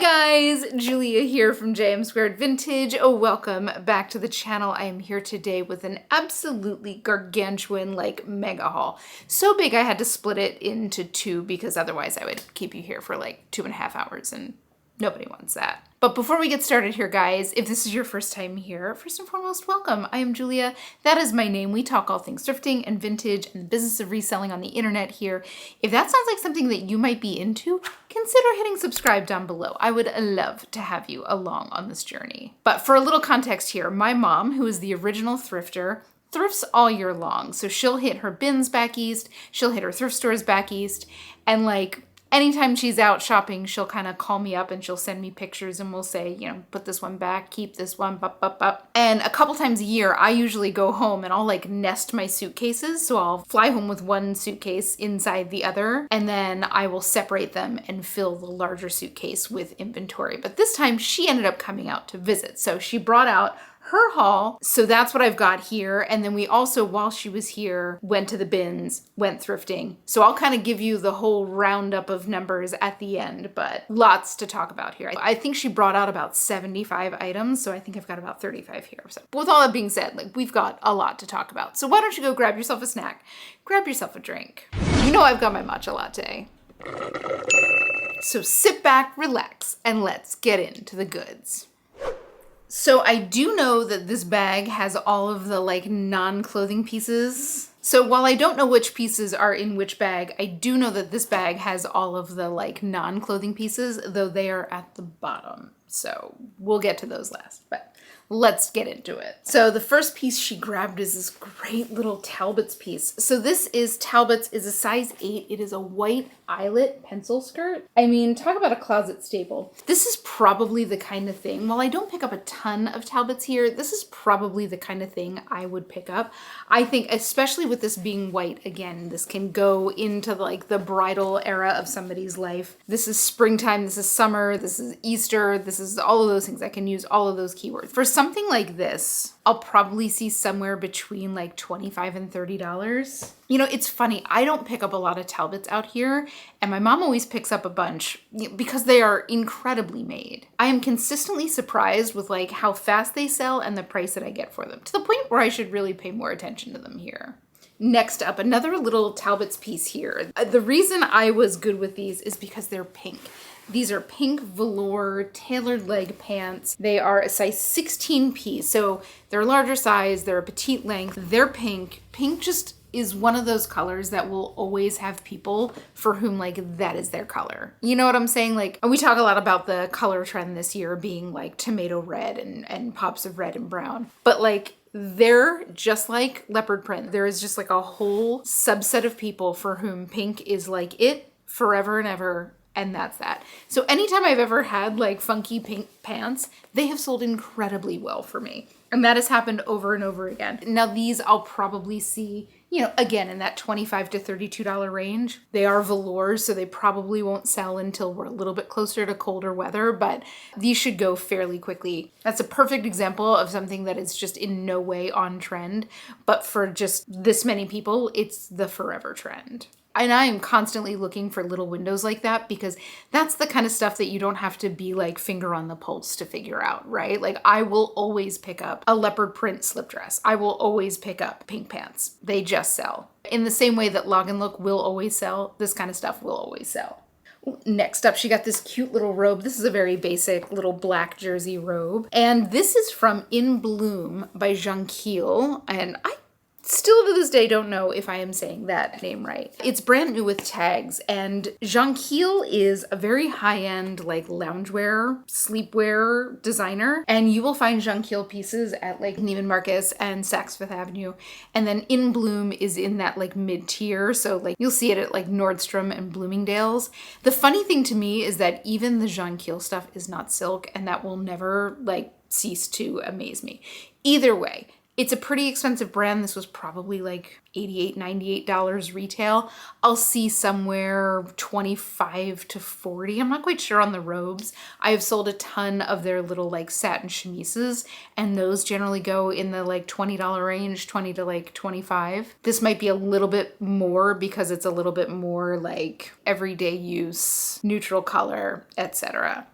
Hi guys, Julia here from JM Squared Vintage. Welcome back to the channel. I am here today with an absolutely gargantuan, mega haul. So big I had to split it into two because otherwise I would keep you here for 2.5 hours and nobody wants that. But before we get started here, guys, if this is your first time here, first and foremost, welcome. I am Julia. That is my name. We talk all things thrifting and vintage and the business of reselling on the internet here. If that sounds like something that you might be into, consider hitting subscribe down below. I would love to have you along on this journey. But for a little context here, my mom, who is the original thrifter, thrifts all year long. So she'll hit her bins back east, she'll hit her thrift stores back east, and anytime she's out shopping, she'll kind of call me up and she'll send me pictures and we'll say, put this one back, keep this one, up. And a couple times a year, I usually go home and I'll nest my suitcases. So I'll fly home with one suitcase inside the other, and then I will separate them and fill the larger suitcase with inventory. But this time she ended up coming out to visit. So she brought out her haul. So that's what I've got here. And then we also, while she was here, went to the bins, went thrifting. So I'll kind of give you the whole roundup of numbers at the end, but lots to talk about here. I think she brought out about 75 items. So I think I've got about 35 here. So with all that being said, we've got a lot to talk about. So why don't you go grab yourself a snack, grab yourself a drink. You know I've got my matcha latte. So sit back, relax, and let's get into the goods. So I do know that this bag has all of the non-clothing pieces. So while I don't know which pieces are in which bag, I do know that this bag has all of the non-clothing pieces, though they are at the bottom. So we'll get to those last, but let's get into it. So the first piece she grabbed is this great little Talbot's piece. So this is Talbot's, is a size 8. It is a white eyelet pencil skirt. I mean, talk about a closet staple. This is probably the kind of thing, while I don't pick up a ton of Talbot's here, this is probably the kind of thing I would pick up. I think, especially with this being white, again, this can go into the bridal era of somebody's life. This is springtime, this is summer, this is Easter, this is all of those things. I can use all of those keywords. For something like this, I'll probably see somewhere between $25 and $30. It's funny, I don't pick up a lot of Talbots out here, and my mom always picks up a bunch because they are incredibly made. I am consistently surprised with how fast they sell and the price that I get for them, to the point where I should really pay more attention to them here. Next up, another little Talbot's piece here. The reason I was good with these is because they're pink. These are pink velour tailored leg pants. They are a size 16 piece, so they're a larger size, they're a petite length, they're pink. Pink just is one of those colors that will always have people for whom that is their color. You know what I'm saying? And we talk a lot about the color trend this year being tomato red and pops of red and brown. But they're just like leopard print. There is just a whole subset of people for whom pink is it forever and ever. And that's that. So anytime I've ever had funky pink pants, they have sold incredibly well for me. And that has happened over and over again. Now these I'll probably see, again, in that $25 to $32 range. They are velours, so they probably won't sell until we're a little bit closer to colder weather, but these should go fairly quickly. That's a perfect example of something that is just in no way on trend, but for just this many people, it's the forever trend. And I am constantly looking for little windows like that because that's the kind of stuff that you don't have to be finger on the pulse to figure out, right? I will always pick up a leopard print slip dress. I will always pick up pink pants. They just sell. In the same way that Log & Look will always sell, this kind of stuff will always sell. Next up, she got this cute little robe. This is a very basic little black jersey robe. And this is from In Bloom by Jonquil. And I still to this day don't know if I am saying that name right. It's brand new with tags, and Jonquil is a very high-end loungewear, sleepwear designer, and you will find Jonquil pieces at Neiman Marcus and Saks Fifth Avenue, and then In Bloom is in that mid-tier, so you'll see it at Nordstrom and Bloomingdale's. The funny thing to me is that even the Jonquil stuff is not silk, and that will never cease to amaze me. Either way, it's a pretty expensive brand. This was probably $88, $98 retail. I'll see somewhere 25 to 40. I'm not quite sure on the robes. I have sold a ton of their little satin chemises, and those generally go in the $20 range, 20 to 25. This might be a little bit more because it's a little bit more everyday use, neutral color, etc.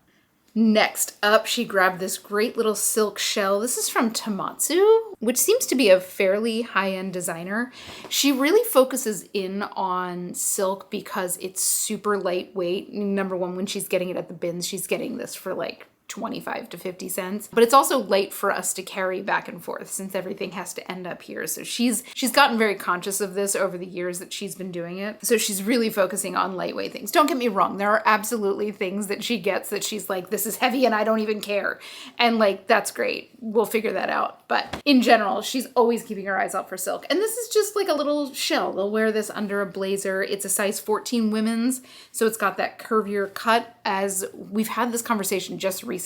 Next up, she grabbed this great little silk shell. This is from Tamatsu, which seems to be a fairly high-end designer. She really focuses in on silk because it's super lightweight. Number one, when she's getting it at the bins, she's getting this for like 25 to 50 cents, but it's also light for us to carry back and forth since everything has to end up here. So she's gotten very conscious of this over the years that she's been doing it. So she's really focusing on lightweight things. Don't get me wrong. There are absolutely things that she gets that she's like, this is heavy and I don't even care. And like, that's great. We'll figure that out. But in general, she's always keeping her eyes out for silk. And this is just like a little shell. They'll wear this under a blazer. It's a size 14 women's. So it's got that curvier cut, as we've had this conversation just recently.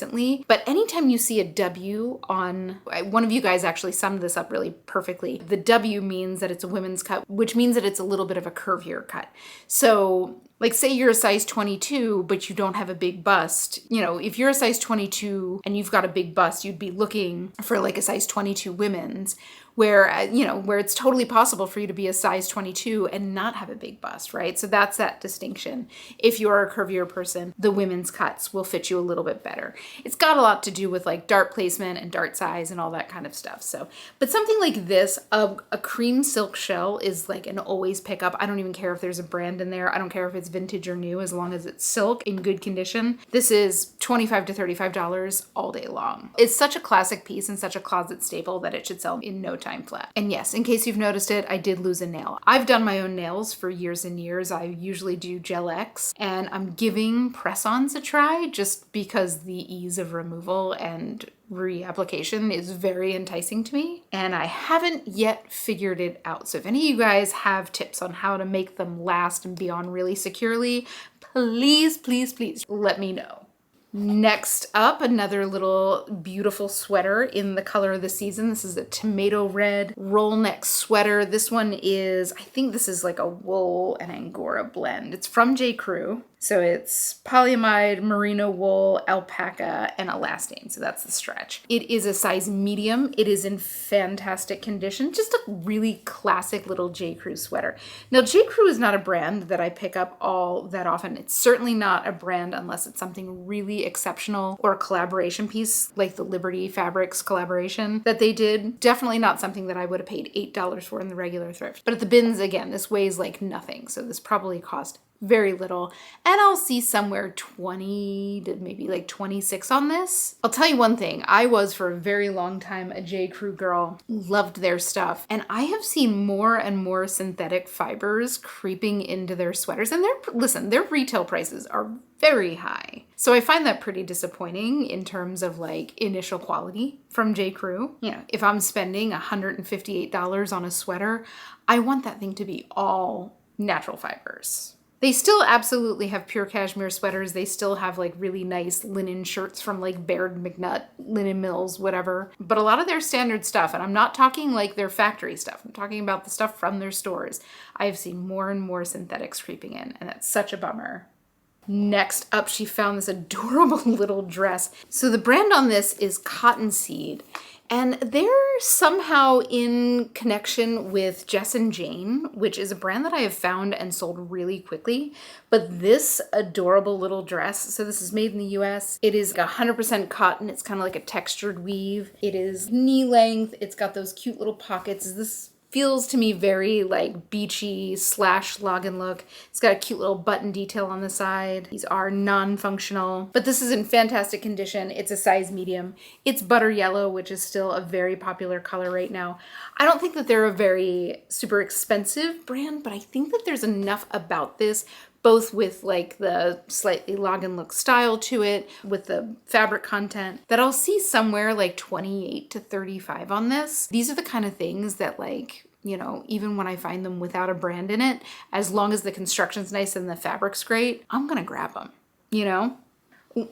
But anytime you see a W on, one of you guys actually summed this up really perfectly. The W means that it's a women's cut, which means that it's a little bit of a curvier cut. So like say you're a size 22, but you don't have a big bust. You know, if you're a size 22 and you've got a big bust, you'd be looking for like a size 22 women's, where, you know, where it's totally possible for you to be a size 22 and not have a big bust, right? So that's that distinction. If you're a curvier person, the women's cuts will fit you a little bit better. It's got a lot to do with like dart placement and dart size and all that kind of stuff. So, but something like this, a cream silk shell is like an always pickup. I don't even care if there's a brand in there. I don't care if it's vintage or new, as long as it's silk in good condition. This is $25 to $35 all day long. It's such a classic piece and such a closet staple that it should sell in no time flat. And yes, in case you've noticed it, I did lose a nail. I've done my own nails for years and years. I usually do Gel X, and I'm giving press-ons a try just because the ease of removal and reapplication is very enticing to me, and I haven't yet figured it out. So if any of you guys have tips on how to make them last and be on really securely, please, please, please let me know. Next up, another little beautiful sweater in the color of the season. This is a tomato red roll neck sweater. This one is, I think this is like a wool and Angora blend. It's from J. Crew. So it's polyamide, merino wool, alpaca, and elastane. So that's the stretch. It is a size medium. It is in fantastic condition. Just a really classic little J. Crew sweater. Now, J. Crew is not a brand that I pick up all that often. It's certainly not a brand unless it's something really exceptional or a collaboration piece like the Liberty Fabrics collaboration that they did. Definitely not something that I would have paid $8 for in the regular thrift. But at the bins, again, this weighs like nothing. So this probably cost very little, and I'll see somewhere 20 to maybe like 26 on this. I'll tell you one thing, I was for a very long time a J. Crew girl, loved their stuff, and I have seen more and more synthetic fibers creeping into their sweaters, and their retail prices are very high. So I find that pretty disappointing in terms of like initial quality from J. Crew. You know, if I'm spending $158 on a sweater, I want that thing to be all natural fibers. They still absolutely have pure cashmere sweaters. They still have like really nice linen shirts from like Baird McNutt, Linen Mills, whatever. But a lot of their standard stuff, and I'm not talking like their factory stuff, I'm talking about the stuff from their stores, I have seen more and more synthetics creeping in, and that's such a bummer. Next up, she found this adorable little dress. So the brand on this is Cottonseed, and they're somehow in connection with Jess and Jane, which is a brand that I have found and sold really quickly. But this adorable little dress, so this is made in the US. It is 100% cotton. It's kind of like a textured weave. It is knee length. It's got those cute little pockets. This feels to me very like beachy / login look. It's got a cute little button detail on the side. These are non-functional, but this is in fantastic condition. It's a size medium. It's butter yellow, which is still a very popular color right now. I don't think that they're a very super expensive brand, but I think that there's enough about this, both with like the slightly login look style to it, with the fabric content, that I'll see somewhere like 28 to 35 on this. These are the kind of things that like, you know, even when I find them without a brand in it, as long as the construction's nice and the fabric's great, I'm gonna grab them, you know?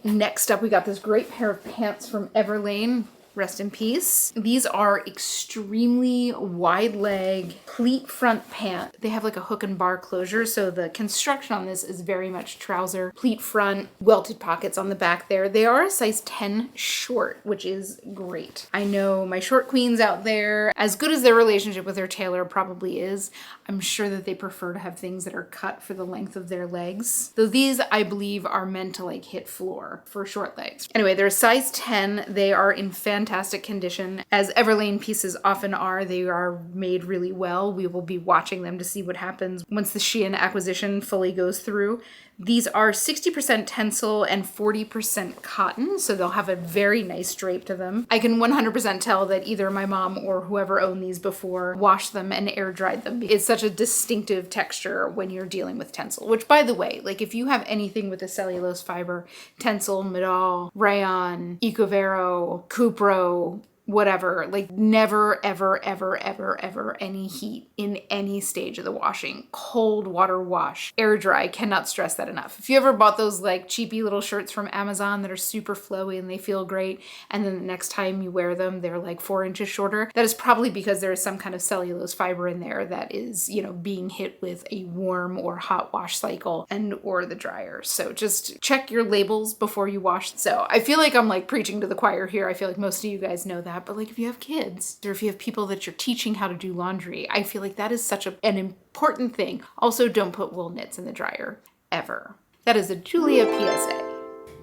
Next up, we got this great pair of pants from Everlane. Rest in peace. These are extremely wide leg pleat front pant. They have like a hook and bar closure, so the construction on this is very much trouser, pleat front, welted pockets on the back there. They are a size 10 short, which is great. I know my short queens out there, as good as their relationship with their tailor probably is, I'm sure that they prefer to have things that are cut for the length of their legs. Though these, I believe, are meant to like hit floor for short legs. Anyway, they're size 10. They are in fantastic condition. As Everlane pieces often are, they are made really well. We will be watching them to see what happens once the Shein acquisition fully goes through. These are 60% tencel and 40% cotton, so they'll have a very nice drape to them. I can 100% tell that either my mom or whoever owned these before washed them and air dried them. It's such a distinctive texture when you're dealing with tencel, which, by the way, like if you have anything with a cellulose fiber, tencel, Midol, rayon, Ecovero, Cupro, whatever, like never, ever, ever, ever, ever any heat in any stage of the washing. Cold water wash, air dry, cannot stress that enough. If you ever bought those like cheapy little shirts from Amazon that are super flowy and they feel great, and then the next time you wear them, they're like 4 inches shorter, that is probably because there is some kind of cellulose fiber in there that is, you know, being hit with a warm or hot wash cycle and or the dryer. So just check your labels before you wash. So I feel like I'm like preaching to the choir here. I feel like most of you guys know that. But like if you have kids or if you have people that you're teaching how to do laundry, I feel like that is such an important thing. Also, don't put wool knits in the dryer ever. That is a Julia PSA.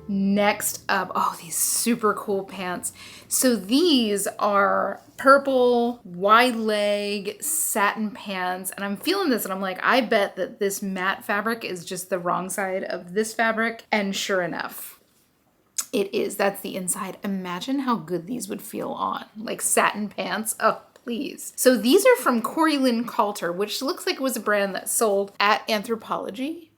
Next up, oh, these super cool pants. So these are purple, wide leg satin pants. And I'm feeling this and I'm like, I bet that this matte fabric is just the wrong side of this fabric. And sure enough, it is. That's the inside. Imagine how good these would feel on. Like satin pants. Oh, please. So these are from Corey Lynn Coulter, which looks like it was a brand that sold at Anthropologie.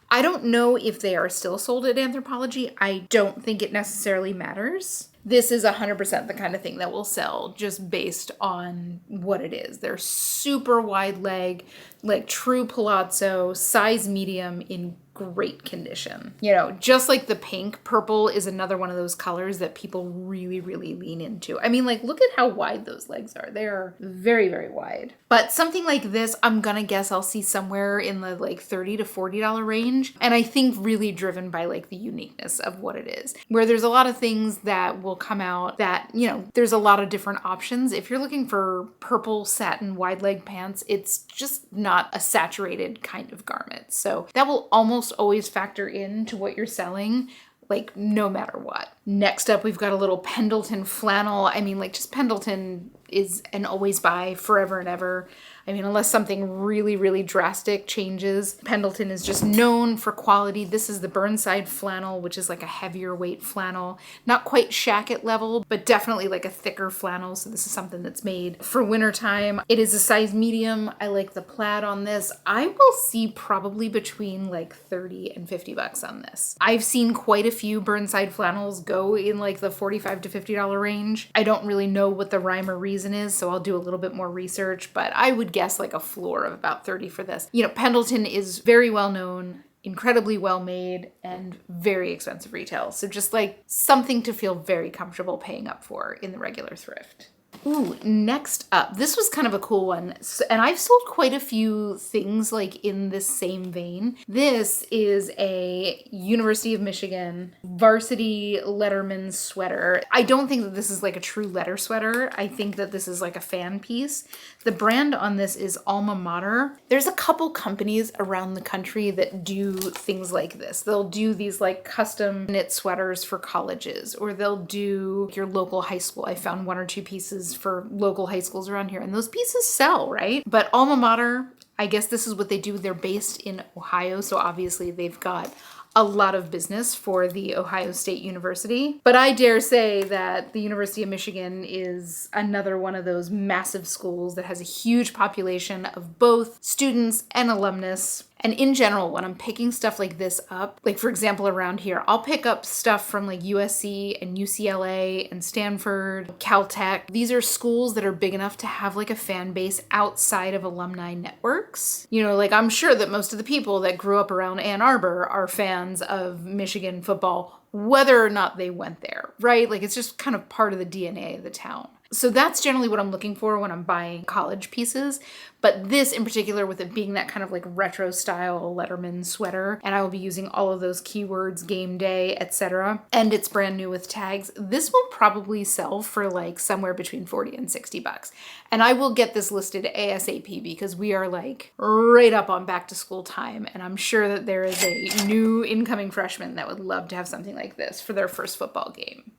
I don't know if they are still sold at Anthropologie. I don't think it necessarily matters. This is 100% the kind of thing that will sell just based on what it is. They're super wide leg, like true palazzo, size medium in great condition. You know, just like the pink, purple is another one of those colors that people really, really lean into. I mean, like, look at how wide those legs are. They are very, very wide. But something like this, I'm gonna guess I'll see somewhere in the like $30 to $40 range. And I think really driven by like the uniqueness of what it is. Where there's a lot of things that will come out that, you know, there's a lot of different options. If you're looking for purple satin wide leg pants, it's just not a saturated kind of garment. So that will almost always factor into what you're selling, like no matter what. Next up, we've got a little Pendleton flannel. I mean, like just Pendleton is an always buy forever and ever. I mean, unless something really, really drastic changes, Pendleton is just known for quality. This is the Burnside flannel, which is like a heavier weight flannel. Not quite shacket level, but definitely like a thicker flannel. So this is something that's made for wintertime. It is a size medium. I like the plaid on this. I will see probably between like 30 and 50 bucks on this. I've seen quite a few Burnside flannels go in like the $45 to $50 range. I don't really know what the rhyme or reason is, so I'll do a little bit more research, but I would guess like a floor of about 30 for this. You know, Pendleton is very well known, incredibly well made, and very expensive retail. So just like something to feel very comfortable paying up for in the regular thrift. Ooh, next up, this was kind of a cool one. And I've sold quite a few things like in this same vein. This is a University of Michigan varsity letterman sweater. I don't think that this is like a true letter sweater. I think that this is like a fan piece. The brand on this is Alma Mater. There's a couple companies around the country that do things like this. They'll do these like custom knit sweaters for colleges, or they'll do your local high school. I found 1 or 2 pieces for local high schools around here, and those pieces sell, right? But Alma Mater, I guess this is what they do. They're based in Ohio, so obviously they've got a lot of business for the Ohio State University. But I dare say that the University of Michigan is another one of those massive schools that has a huge population of both students and alumnus. And in general, when I'm picking stuff like this up, like for example, around here, I'll pick up stuff from like USC and UCLA and Stanford, Caltech. These are schools that are big enough to have like a fan base outside of alumni networks. You know, like I'm sure that most of the people that grew up around Ann Arbor are fans of Michigan football whether or not they went there, right? Like it's just kind of part of the DNA of the town. So that's generally what I'm looking for when I'm buying college pieces. But this in particular, with it being that kind of like retro style Letterman sweater, and I will be using all of those keywords, game day, etc. And it's brand new with tags. This will probably sell for like somewhere between 40 and 60 bucks. And I will get this listed ASAP because we are like right up on back to school time. And I'm sure that there is a new incoming freshman that would love to have something like this for their first football game.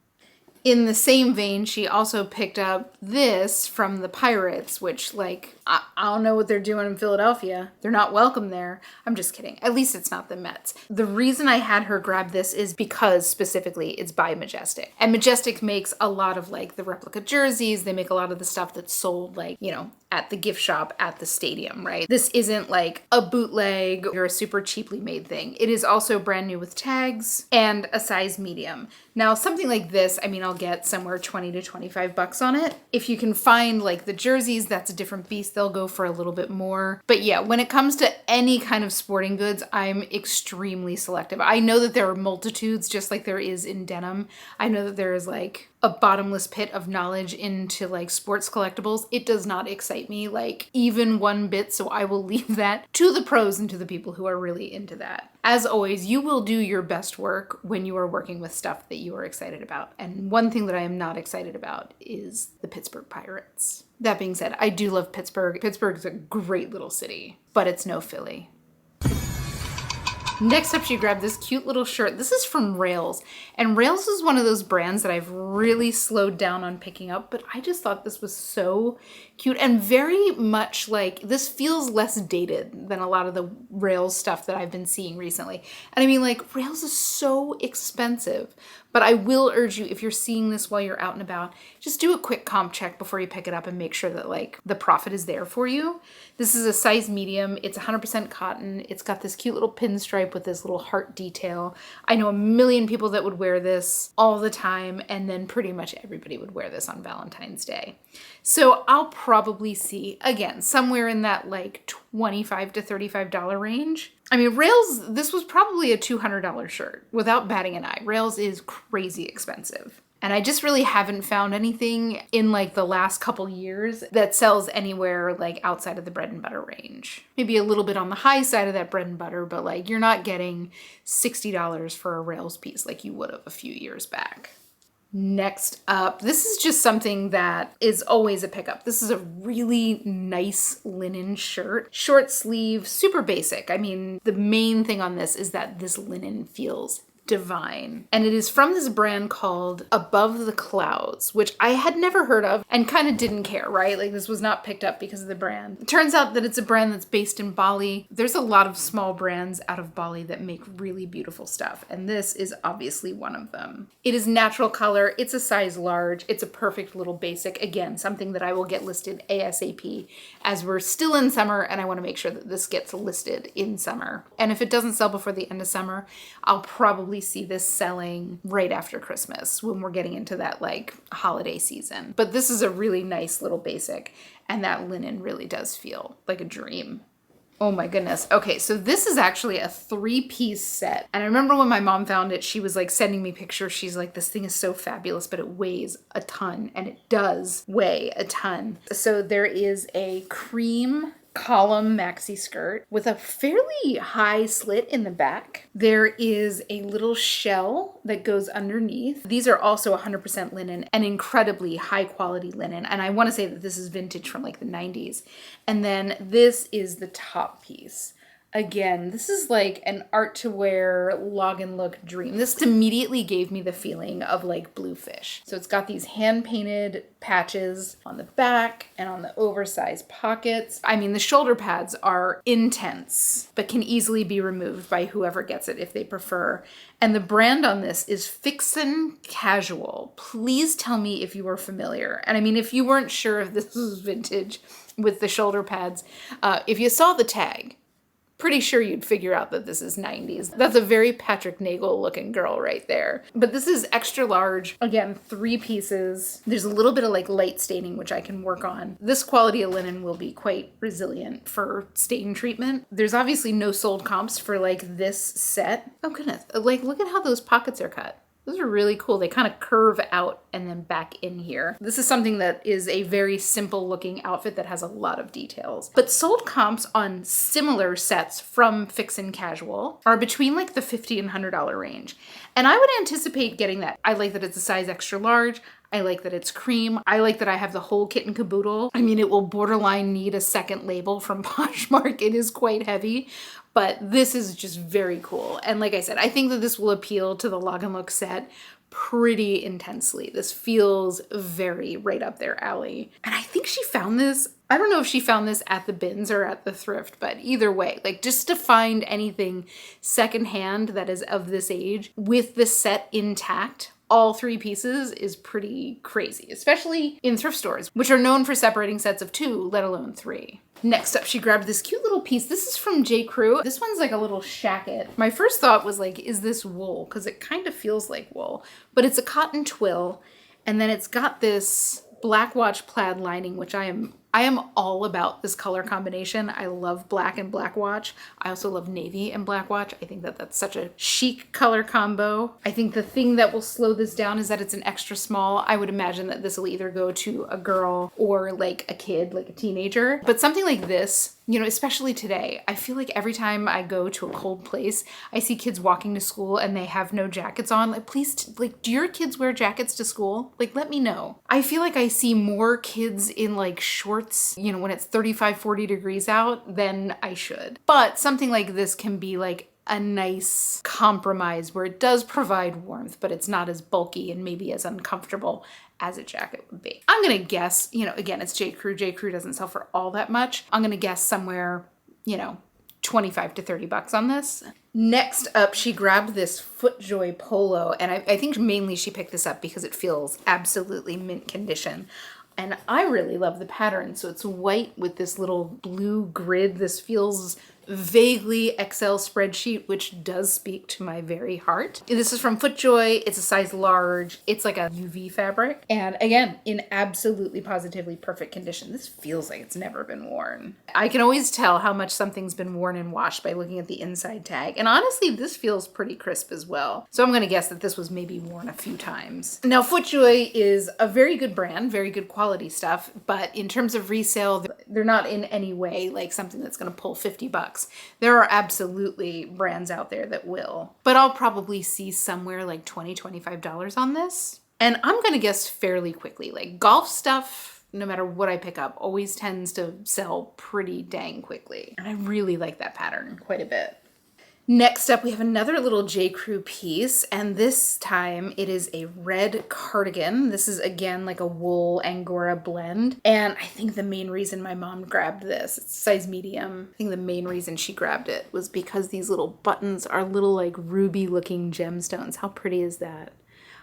In the same vein, she also picked up this from the Pirates, which like, I don't know what they're doing in Philadelphia. They're not welcome there. I'm just kidding. At least it's not the Mets. The reason I had her grab this is because specifically it's by Majestic. And Majestic makes a lot of like the replica jerseys. They make a lot of the stuff that's sold like, you know, at the gift shop at the stadium, right? This isn't like a bootleg or a super cheaply made thing. It is also brand new with tags and a size medium. Now, something like this, I mean, I'll get somewhere 20 to 25 bucks on it. If you can find like the jerseys, that's a different beast. They'll go for a little bit more. But yeah, when it comes to any kind of sporting goods, I'm extremely selective. I know that there are multitudes, just like there is in denim. I know that there is like a bottomless pit of knowledge into like sports collectibles. It does not excite me like even one bit, so I will leave that to the pros and to the people who are really into that. As always, you will do your best work when you are working with stuff that you are excited about. And one thing that I am not excited about is the Pittsburgh Pirates. That being said, I do love Pittsburgh. Pittsburgh is a great little city, but it's no Philly. Next up, she grabbed this cute little shirt. This is from Rails. And Rails is one of those brands that I've really slowed down on picking up, but I just thought this was so cute and very much like, this feels less dated than a lot of the Rails stuff that I've been seeing recently. And I mean, like, Rails is so expensive, but I will urge you, if you're seeing this while you're out and about, just do a quick comp check before you pick it up and make sure that like the profit is there for you. This is a size medium. It's 100% cotton. It's got this cute little pinstripe with this little heart detail. I know a million people that would wear this all the time, and then pretty much everybody would wear this on Valentine's Day. So I'll probably see, again, somewhere in that like $25 to $35 range. I mean, Rails, this was probably a $200 shirt without batting an eye. Rails is crazy expensive. And I just really haven't found anything in like the last couple years that sells anywhere like outside of the bread and butter range. Maybe a little bit on the high side of that bread and butter, but like you're not getting $60 for a Rails piece like you would have a few years back. Next up, this is just something that is always a pickup. This is a really nice linen shirt, short sleeve, super basic. I mean, the main thing on this is that this linen feels divine. And it is from this brand called Above the Clouds, which I had never heard of and kind of didn't care, right? Like this was not picked up because of the brand. It turns out that it's a brand that's based in Bali. There's a lot of small brands out of Bali that make really beautiful stuff, and this is obviously one of them. It is natural color. It's a size large. It's a perfect little basic. Again, something that I will get listed ASAP as we're still in summer, and I want to make sure that this gets listed in summer. And if it doesn't sell before the end of summer, I'll probably see this selling right after Christmas when we're getting into that like holiday season. But this is a really nice little basic, and that linen really does feel like a dream. Oh my goodness. Okay, so this is actually a 3-piece set. And I remember when my mom found it, she was like sending me pictures. She's like, this thing is so fabulous, but it weighs a ton, and it does weigh a ton. So there is a cream column maxi skirt with a fairly high slit in the back. There is a little shell that goes underneath. These are also 100% linen and incredibly high quality linen. And I want to say that this is vintage from like the 90s. And then this is the top piece. Again, this is like an art to wear log and look dream. This immediately gave me the feeling of like Bluefish. So it's got these hand painted patches on the back and on the oversized pockets. I mean, the shoulder pads are intense, but can easily be removed by whoever gets it if they prefer. And the brand on this is Fixin' Casual. Please tell me if you are familiar. And I mean, if you weren't sure if this was vintage with the shoulder pads, if you saw the tag, pretty sure you'd figure out that this is 90s. That's a very Patrick Nagel looking girl right there. But this is extra large. Again, 3 pieces. There's a little bit of like light staining, which I can work on. This quality of linen will be quite resilient for stain treatment. There's obviously no sold comps for like this set. Oh goodness. Like, look at how those pockets are cut. Those are really cool. They kind of curve out and then back in here. This is something that is a very simple looking outfit that has a lot of details. But sold comps on similar sets from Fix and Casual are between like the $50 and $100 range. And I would anticipate getting that. I like that it's a size extra large. I like that it's cream. I like that I have the whole kit and caboodle. I mean, it will borderline need a second label from Poshmark. It is quite heavy, but this is just very cool. And like I said, I think that this will appeal to the Log and Look set pretty intensely. This feels very right up their alley. And I think she found this, I don't know if she found this at the bins or at the thrift, but either way, like just to find anything secondhand that is of this age with the set intact, all 3 pieces, is pretty crazy, especially in thrift stores, which are known for separating sets of 2, let alone 3. Next up, she grabbed this cute little piece. This is from J. Crew. This one's like a little shacket. My first thought was like, is this wool? Because it kind of feels like wool, but it's a cotton twill. And then it's got this black watch plaid lining, which I am all about this color combination. I love black and black watch. I also love navy and black watch. I think that that's such a chic color combo. I think the thing that will slow this down is that it's an extra small. I would imagine that this will either go to a girl or like a kid, like a teenager. But something like this, you know, especially today, I feel like every time I go to a cold place, I see kids walking to school and they have no jackets on. Like, please, like, do your kids wear jackets to school? Like, let me know. I feel like I see more kids in like shorts, you know, when it's 35, 40 degrees out than I should. But something like this can be like a nice compromise where it does provide warmth, but it's not as bulky and maybe as uncomfortable as a jacket would be. I'm gonna guess, you know, again, it's J. Crew. J. Crew doesn't sell for all that much. I'm gonna guess somewhere, you know, 25 to 30 bucks on this. Next up, she grabbed this FootJoy polo, and I think mainly she picked this up because it feels absolutely mint condition. And I really love the pattern. So it's white with this little blue grid. This feels vaguely Excel spreadsheet, which does speak to my very heart. This is from FootJoy. It's a size large. It's like a UV fabric. And again, in absolutely positively perfect condition. This feels like it's never been worn. I can always tell how much something's been worn and washed by looking at the inside tag. And honestly, this feels pretty crisp as well. So I'm gonna guess that this was maybe worn a few times. Now, FootJoy is a very good brand, very good quality stuff, but in terms of resale, they're not in any way like something that's gonna pull 50 bucks. There are absolutely brands out there that will, but I'll probably see somewhere like $20, $25 on this. And I'm gonna guess fairly quickly. Like golf stuff, no matter what I pick up, always tends to sell pretty dang quickly. And I really like that pattern quite a bit. Next up, we have another little J. Crew piece, and this time it is a red cardigan. This is again like a wool Angora blend, and I think the main reason my mom grabbed this, it's size medium, I think the main reason she grabbed it was because these little buttons are little like ruby looking gemstones. How pretty is that?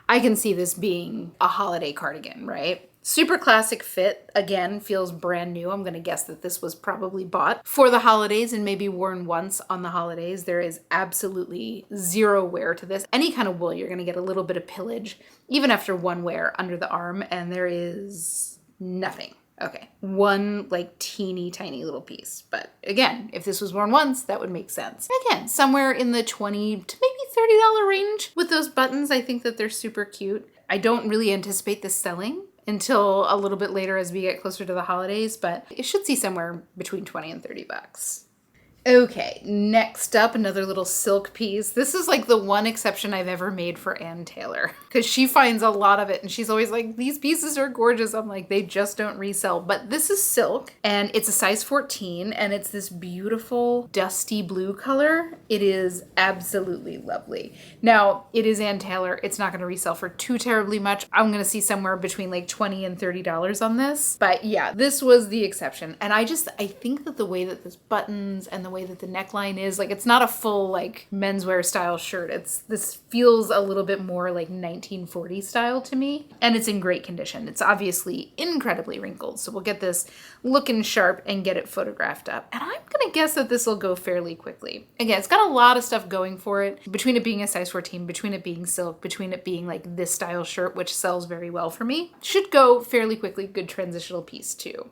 I can see this being a holiday cardigan, right? Super classic fit, again, feels brand new. I'm gonna guess that this was probably bought for the holidays and maybe worn once on the holidays. There is absolutely zero wear to this. Any kind of wool, you're gonna get a little bit of pillage, even after one wear under the arm, and there is nothing. Okay, one like teeny tiny little piece. But again, if this was worn once, that would make sense. Again, somewhere in the $20 to maybe $30 range with those buttons. I think that they're super cute. I don't really anticipate this selling until a little bit later as we get closer to the holidays, but it should see somewhere between 20 and 30 bucks. Okay, next up, another little silk piece. This is like the one exception I've ever made for Ann Taylor because she finds a lot of it and she's always like, these pieces are gorgeous. I'm like, they just don't resell. But this is silk and it's a size 14 and it's this beautiful dusty blue color. It is absolutely lovely. Now, it is Ann Taylor. It's not going to resell for too terribly much. I'm going to see somewhere between like $20 and $30 on this. But yeah, this was the exception. And I think that the way that this buttons and the way that the neckline is, like, it's not a full like menswear style shirt. This feels a little bit more like 1940 style to me, and it's in great condition. It's obviously incredibly wrinkled, so we'll get this looking sharp and get it photographed up. And I'm gonna guess that this will go fairly quickly. Again, it's got a lot of stuff going for it, between it being a size 14, between it being silk, between it being like this style shirt, which sells very well for me. Should go fairly quickly. Good transitional piece too.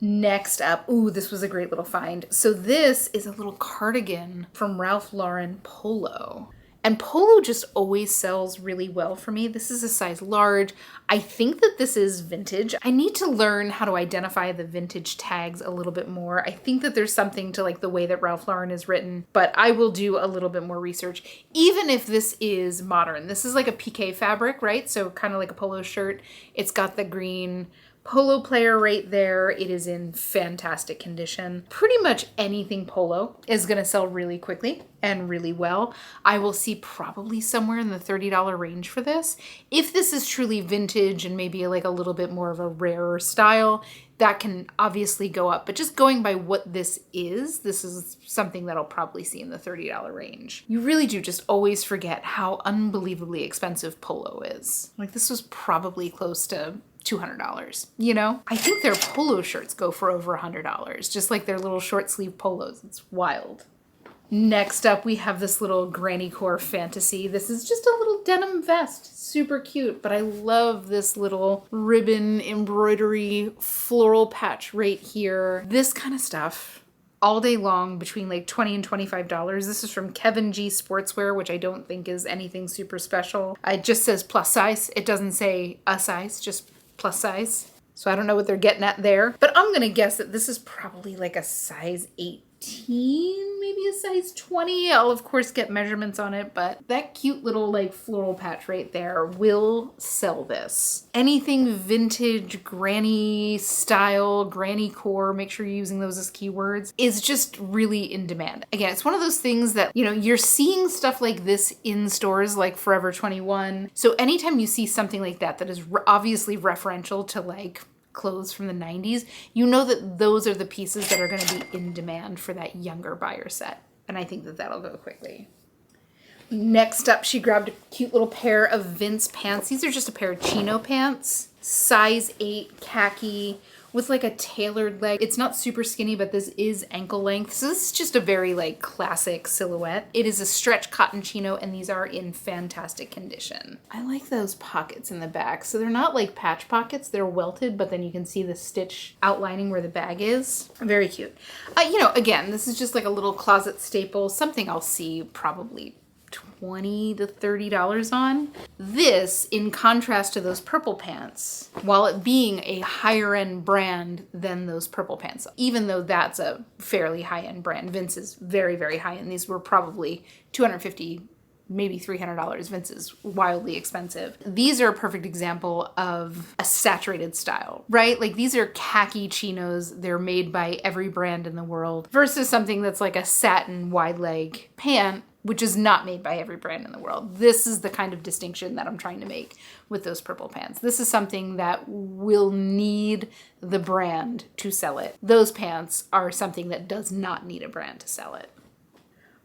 Next up, ooh, this was a great little find. So this is a little cardigan from Ralph Lauren Polo. And polo just always sells really well for me. This is a size large. I think that this is vintage. I need to learn how to identify the vintage tags a little bit more. I think that there's something to like the way that Ralph Lauren is written, but I will do a little bit more research. Even if this is modern, this is like a piqué fabric, right? So kind of like a polo shirt. It's got the green polo player right there. It is in fantastic condition. Pretty much anything polo is going to sell really quickly and really well. I will see probably somewhere in the $30 range for this. If this is truly vintage and maybe like a little bit more of a rarer style, that can obviously go up. But just going by what this is something that I'll probably see in the $30 range. You really do just always forget how unbelievably expensive polo is. Like this was probably close to $200, you know? I think their polo shirts go for over $100, just like their little short sleeve polos. It's wild. Next up, we have this little granny core fantasy. This is just a little denim vest, super cute, but I love this little ribbon embroidery floral patch right here. This kind of stuff all day long between like $20 and $25. This is from Kevin G Sportswear, which I don't think is anything super special. It just says plus size. It doesn't say a size, just plus size. So I don't know what they're getting at there, but I'm gonna guess that this is probably like a size 18, maybe a size 20. I'll of course get measurements on it, but that cute little like floral patch right there will sell this. Anything vintage, granny style, granny core, make sure you're using those as keywords, is just really in demand. Again, it's one of those things that, you know, you're seeing stuff like this in stores like Forever 21. So anytime you see something like that that is obviously referential to like clothes from the 90s, you know that those are the pieces that are going to be in demand for that younger buyer set. And I think that that'll go quickly. Next up, she grabbed a cute little pair of Vince pants. These are just a pair of chino pants, size 8 khaki with like a tailored leg. It's not super skinny, but this is ankle length. So this is just a very like classic silhouette. It is a stretch cotton chino and these are in fantastic condition. I like those pockets in the back. So they're not like patch pockets, they're welted, but then you can see the stitch outlining where the bag is. Very cute. You know, again, this is just like a little closet staple, something I'll see probably $20 to $30 on. This, in contrast to those purple pants, while it being a higher end brand than those purple pants, even though that's a fairly high end brand, Vince is very, very high end. These were probably $250, maybe $300. Vince is wildly expensive. These are a perfect example of a saturated style, right? Like these are khaki chinos. They're made by every brand in the world versus something that's like a satin wide leg pant, which is not made by every brand in the world. This is the kind of distinction that I'm trying to make with those purple pants. This is something that will need the brand to sell it. Those pants are something that does not need a brand to sell it.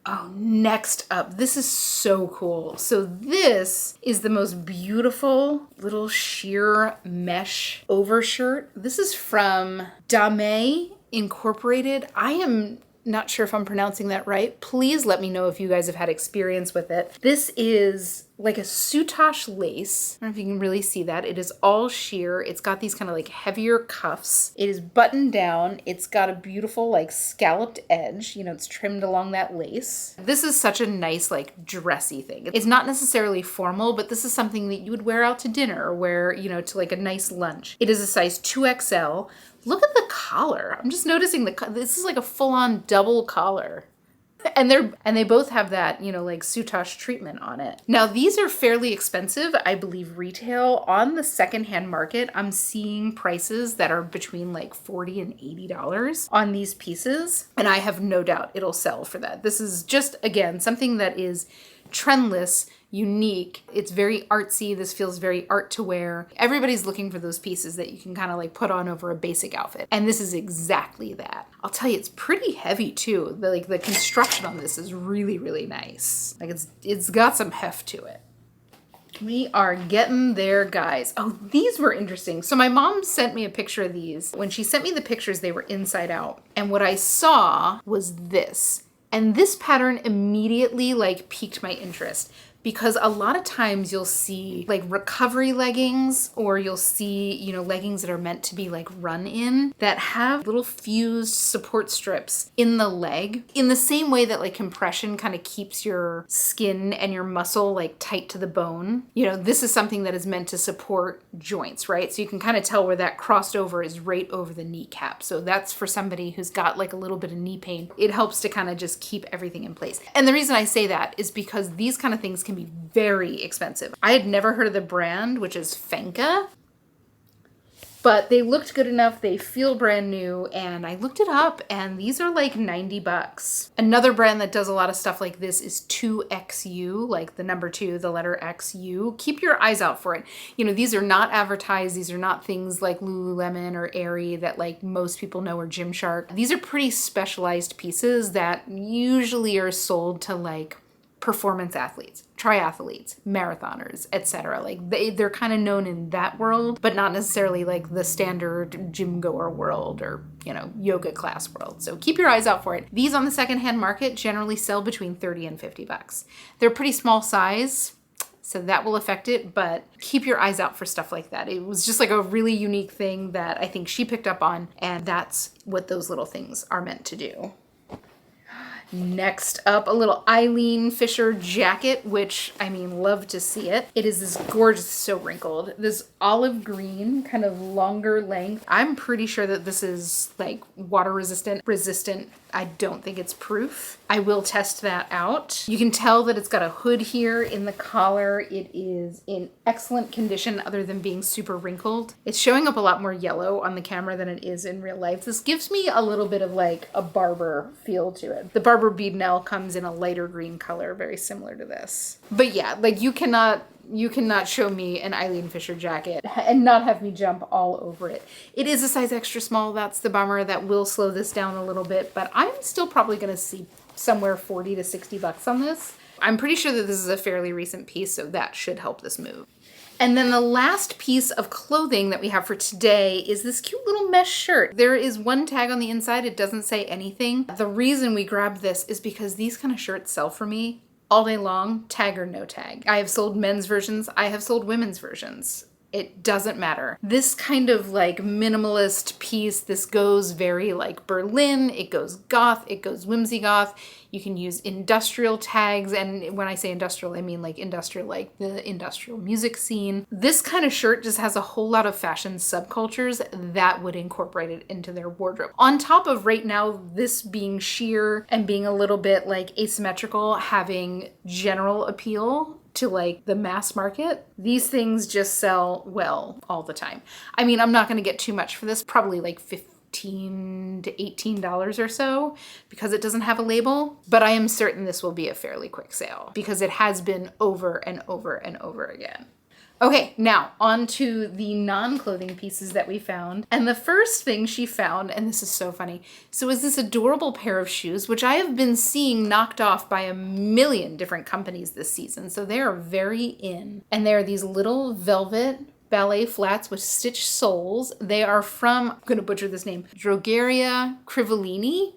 Oh, next up, this is so cool. So this is the most beautiful little sheer mesh overshirt. This is from Dame Incorporated. I am not sure if I'm pronouncing that right. Please let me know if you guys have had experience with it. This is like a soutache lace. I don't know if you can really see that. It is all sheer. It's got these kind of like heavier cuffs. It is buttoned down. It's got a beautiful like scalloped edge. You know, it's trimmed along that lace. This is such a nice like dressy thing. It's not necessarily formal, but this is something that you would wear out to dinner or wear, you know, to like a nice lunch. It is a size 2XL. Look at the collar. I'm just noticing this is like a full-on double collar. And they both have that, you know, like soutache treatment on it. Now, these are fairly expensive, I believe retail. On the secondhand market, I'm seeing prices that are between like $40 and $80 on these pieces. And I have no doubt it'll sell for that. This is just, again, something that is trendless, unique. It's very artsy. This feels very art to wear. Everybody's looking for those pieces that you can kind of like put on over a basic outfit. And this is exactly that. I'll tell you, it's pretty heavy too. The construction on this is really, really nice. Like it's got some heft to it. We are getting there, guys. Oh, these were interesting. So my mom sent me a picture of these. When she sent me the pictures, they were inside out. And what I saw was this. And this pattern immediately like piqued my interest. because a lot of times you'll see like recovery leggings, or you'll see, you know, leggings that are meant to be like run in that have little fused support strips in the leg, in the same way that like compression kind of keeps your skin and your muscle like tight to the bone. You know, this is something that is meant to support joints, right? So you can kind of tell where that crossed over is right over the kneecap. So that's for somebody who's got like a little bit of knee pain. It helps to kind of just keep everything in place. And the reason I say that is because these kind of things can be very expensive. I had never heard of the brand, which is Fenka, but they looked good enough. They feel brand new, and I looked it up, and these are like 90 bucks. Another brand that does a lot of stuff like this is 2XU, like the number 2, the letter XU. Keep your eyes out for it. You know, these are not advertised. These are not things like Lululemon or Aerie that like most people know, or Gymshark. These are pretty specialized pieces that usually are sold to like performance athletes, triathletes, marathoners, etc. Like they're kind of known in that world, but not necessarily like the standard gym goer world or, you know, yoga class world. So keep your eyes out for it. These on the secondhand market generally sell between 30 and 50 bucks. They're pretty small size, so that will affect it, but keep your eyes out for stuff like that. It was just like a really unique thing that I think she picked up on, and that's what those little things are meant to do. Next up, a little Eileen Fisher jacket, which, I mean, love to see it. It is this gorgeous, so wrinkled, this olive green, kind of longer length. I'm pretty sure that this is like water resistant. I don't think it's proof. I will test that out. You can tell that it's got a hood here in the collar. It is in excellent condition other than being super wrinkled. It's showing up a lot more yellow on the camera than it is in real life. This gives me a little bit of like a Barber feel to it. The Barber Beadnell comes in a lighter green color, very similar to this. But yeah, like you cannot show me an Eileen Fisher jacket and not have me jump all over it. It is a size extra small. That's the bummer. That will slow this down a little bit, but I'm still probably going to see somewhere 40 to 60 bucks on this. I'm pretty sure that this is a fairly recent piece, so that should help this move. And then the last piece of clothing that we have for today is this cute little mesh shirt. There is one tag on the inside. It doesn't say anything. The reason we grabbed this is because these kind of shirts sell for me all day long, tag or no tag. I have sold men's versions. I have sold women's versions. It doesn't matter. This kind of like minimalist piece, this goes very like Berlin, it goes goth, it goes whimsy goth. You can use industrial tags, and when I say industrial, I mean like industrial, like the industrial music scene. This kind of shirt just has a whole lot of fashion subcultures that would incorporate it into their wardrobe. On top of right now, this being sheer and being a little bit like asymmetrical, having general appeal to like the mass market, these things just sell well all the time. I mean, I'm not going to get too much for this, probably like $15 to $18 or so, because it doesn't have a label, but I am certain this will be a fairly quick sale because it has been over and over and over again. Okay, now on to the non-clothing pieces that we found. And the first thing she found, and this is so funny, so is this adorable pair of shoes, which I have been seeing knocked off by a million different companies this season. So they are very in. And they are these little velvet ballet flats with stitched soles. They are from, I'm gonna butcher this name, Drogeria Crivellini.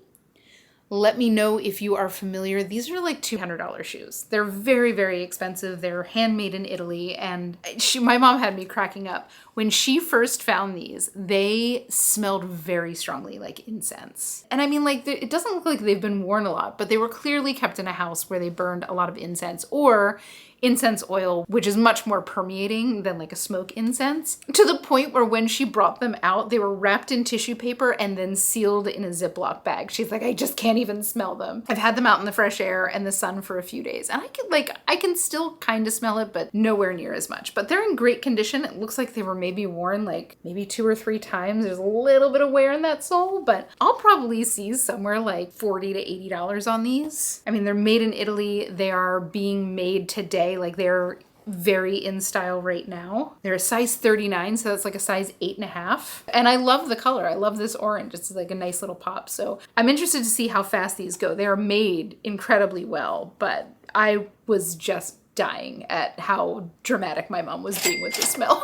Let me know if you are familiar. These are like $200 shoes. They're very, very expensive. They're handmade in Italy. And my mom had me cracking up. When she first found these, they smelled very strongly like incense. And I mean, like, it doesn't look like they've been worn a lot, but they were clearly kept in a house where they burned a lot of incense, or incense oil, which is much more permeating than like a smoke incense, to the point where when she brought them out, they were wrapped in tissue paper and then sealed in a Ziploc bag. She's like, I just can't even smell them. I've had them out in the fresh air and the sun for a few days, and I can still kind of smell it, but nowhere near as much. But they're in great condition. It looks like they were maybe worn like maybe 2 or 3 times. There's a little bit of wear in that sole, but I'll probably see somewhere like $40 to $80 on these. I mean, they're made in Italy. They are being made today. Like, they're very in style right now. They're a size 39, so that's like a size 8.5. And I love the color. I love this orange. It's like a nice little pop. So I'm interested to see how fast these go. They are made incredibly well, but I was just dying at how dramatic my mom was being with the smell.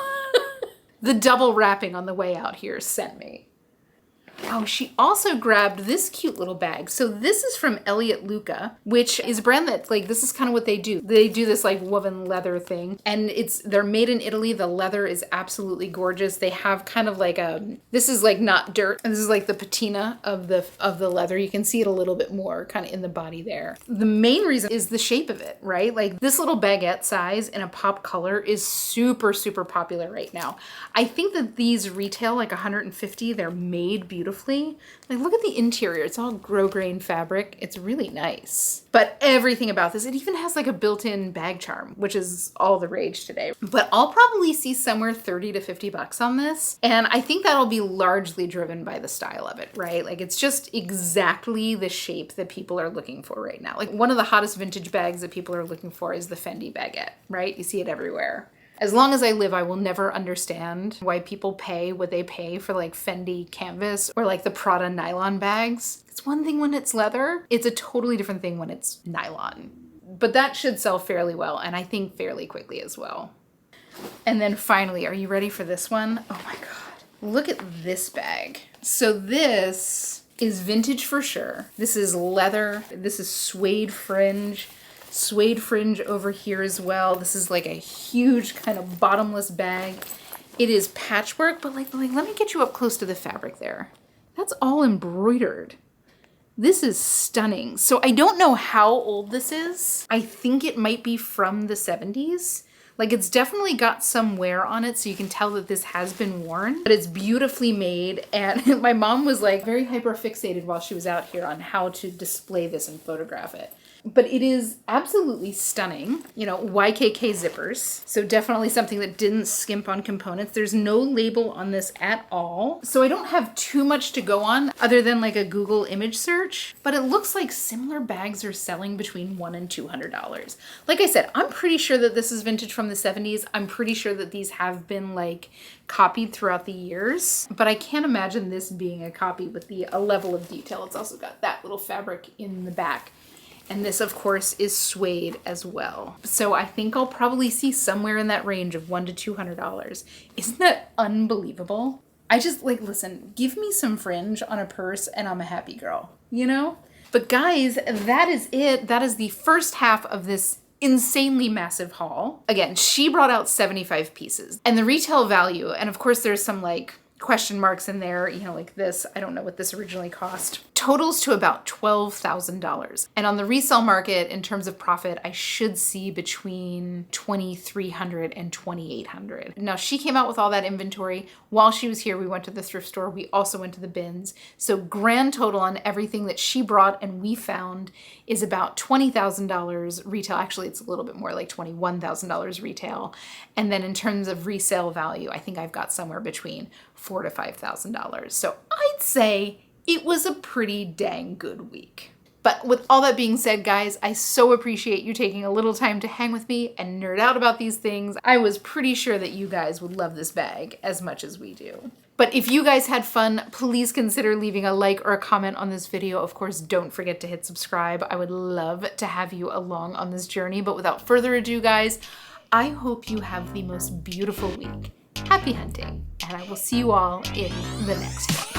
The double wrapping on the way out here sent me. Oh, she also grabbed this cute little bag. So this is from Elliott Luca, which is a brand that, like, this is kind of what they do. They do this like woven leather thing, and they're made in Italy. The leather is absolutely gorgeous. They have kind of like this is like not dirt, and this is like the patina of the leather. You can see it a little bit more kind of in the body there. The main reason is the shape of it, right? Like this little baguette size in a pop color is super, super popular right now. I think that these retail like $150. They're made beautifully. Like look at the interior. It's all grosgrain fabric. It's really nice. But everything about this, it even has like a built-in bag charm, which is all the rage today. But I'll probably see somewhere 30 to 50 bucks on this. And I think that'll be largely driven by the style of it, right? Like it's just exactly the shape that people are looking for right now. Like one of the hottest vintage bags that people are looking for is the Fendi baguette, right? You see it everywhere. As long as I live, I will never understand why people pay what they pay for like Fendi canvas or like the Prada nylon bags. It's one thing when it's leather. It's a totally different thing when it's nylon. But that should sell fairly well, and I think fairly quickly as well. And then finally, are you ready for this one? Oh my God. Look at this bag. So this is vintage for sure. This is leather. This is suede fringe. Suede fringe over here as well. This is like a huge kind of bottomless bag. It is patchwork, but like let me get you up close to the fabric there. That's all embroidered. This is stunning. So I don't know how old this is. I think it might be from the 70s. Like it's definitely got some wear on it, so you can tell that this has been worn, but it's beautifully made. And my mom was like very hyper fixated while she was out here on how to display this and photograph it. But it is absolutely stunning. You know, YKK zippers. So definitely something that didn't skimp on components. There's no label on this at all. So I don't have too much to go on other than like a Google image search, but it looks like similar bags are selling between $100 and $200. Like I said, I'm pretty sure that this is vintage from the 70s. I'm pretty sure that these have been like copied throughout the years, but I can't imagine this being a copy with a level of detail. It's also got that little fabric in the back. And this, of course, is suede as well. So I think I'll probably see somewhere in that range of $100 to $200. Isn't that unbelievable? I just like, listen, give me some fringe on a purse and I'm a happy girl, you know? But guys, that is it. That is the first half of this insanely massive haul. Again, she brought out 75 pieces. And the retail value, and of course there's some like question marks in there, you know, like this, I don't know what this originally cost, totals to about $12,000. And on the resale market, in terms of profit, I should see between $2,300 and $2,800. Now, she came out with all that inventory. While she was here, we went to the thrift store. We also went to the bins. So grand total on everything that she brought and we found is about $20,000 retail. Actually, it's a little bit more like $21,000 retail. And then in terms of resale value, I think I've got somewhere between $4,000 to $5,000. So I'd say it was a pretty dang good week. But with all that being said, guys, I so appreciate you taking a little time to hang with me and nerd out about these things. I was pretty sure that you guys would love this bag as much as we do. But if you guys had fun, please consider leaving a like or a comment on this video. Of course, don't forget to hit subscribe. I would love to have you along on this journey. But without further ado, guys, I hope you have the most beautiful week. Happy hunting, and I will see you all in the next one.